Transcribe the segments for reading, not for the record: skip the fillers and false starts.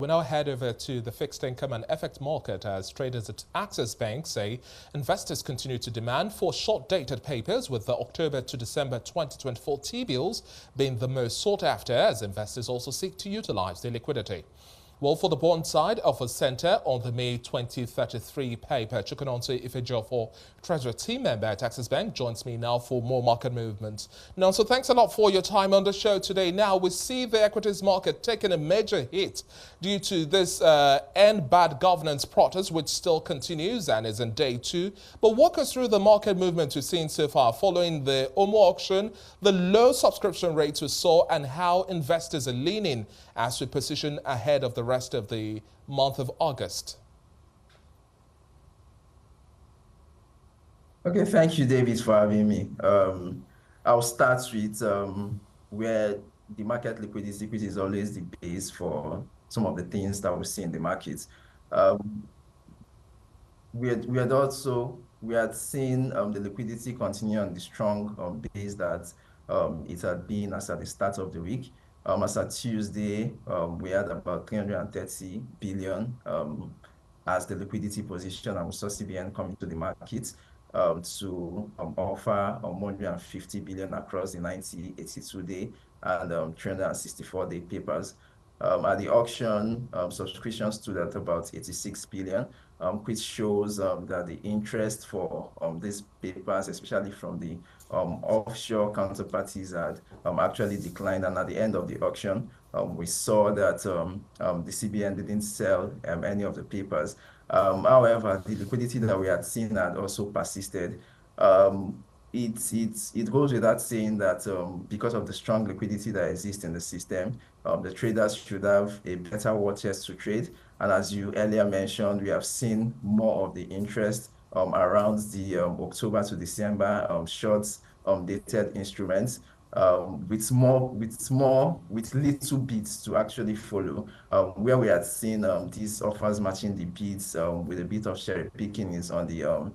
We now head over to the fixed income and FX market as traders at Access Bank say investors continue to demand for short-dated papers, with the October to December 2024 T-bills being the most sought after as investors also seek to utilize their liquidity. Well, for the bond side, offers center on the May 2033 paper. Chukwunonso Ifejiofor, Treasury team member at Access Bank, joins me now for more market movements. Now, so thanks a lot for your time on the show today. Now, we see the equities market taking a major hit due to this end bad governance protest, which still continues and is in day 2. But walk us through the market movement we've seen so far following the OMO auction, the low subscription rates we saw, and how investors are leaning as we position ahead of the rest of the month of August. Okay, thank you, David, for having me. I'll start with where the market liquidity is always the base for some of the things that we see in the markets. We had seen the liquidity continue on the strong base that it had been as at the start of the week. As at Tuesday, we had about 330 billion as the liquidity position, and we saw CBN coming to the market to offer 150 billion across the 90, 82-day and 364-day papers. At the auction, subscriptions stood at about 86 billion, which shows that the interest for these papers, especially from the offshore counterparties, had actually declined. And at the end of the auction, we saw that the CBN didn't sell any of the papers. However, the liquidity that we had seen had also persisted. It goes without saying that because of the strong liquidity that exists in the system, the traders should have a better war chest to trade. And as you earlier mentioned, we have seen more of the interest around the October to December shorts dated instruments, with little bids to actually follow. Where we had seen these offers matching the bids with a bit of cherry picking is on the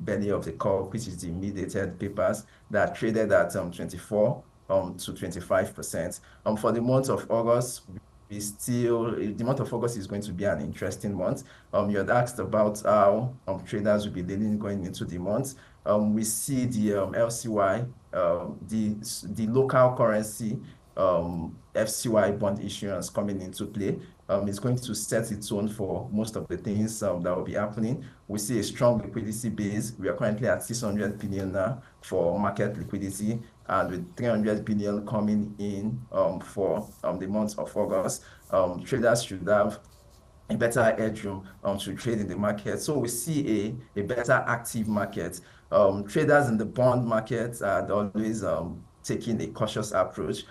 belly of the curve, which is the mid-dated papers that traded at 24 to 25%. For the month of August, the month of August is going to be an interesting month. You had asked about how traders will be leaning going into the month. We see the LCY, the local currency FCY bond issuance coming into play. It's going to set the tone for most of the things that will be happening. We see a strong liquidity base. We are currently at 600 billion now for market liquidity, and with 300 billion coming in for the month of August, traders should have a better headroom to trade in the market. So we see a better active market. Traders in the bond market are always taking a cautious approach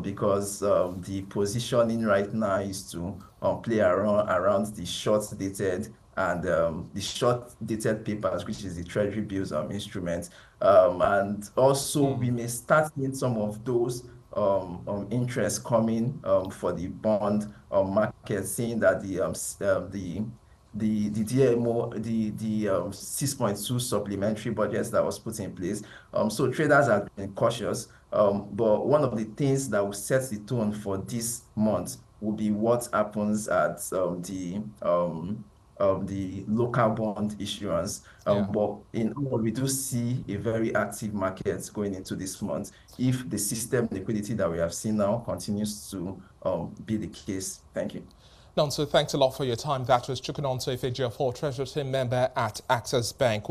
because the positioning right now is to play around the short-dated and the short-dated papers, which is the Treasury bills instrument. And also we may start seeing some of those interest coming for the bond market, seeing that the DMO, the 6.2 supplementary budgets that was put in place. So traders have been cautious, but one of the things that will set the tone for this month will be what happens at the local bond issuance. But in all, we do see a very active market going into this month if the system liquidity that we have seen now continues to be the case. Thank you. Nonso, thanks a lot for your time. That was Chukwunonso Ifejiofor, Treasury team member at Access Bank.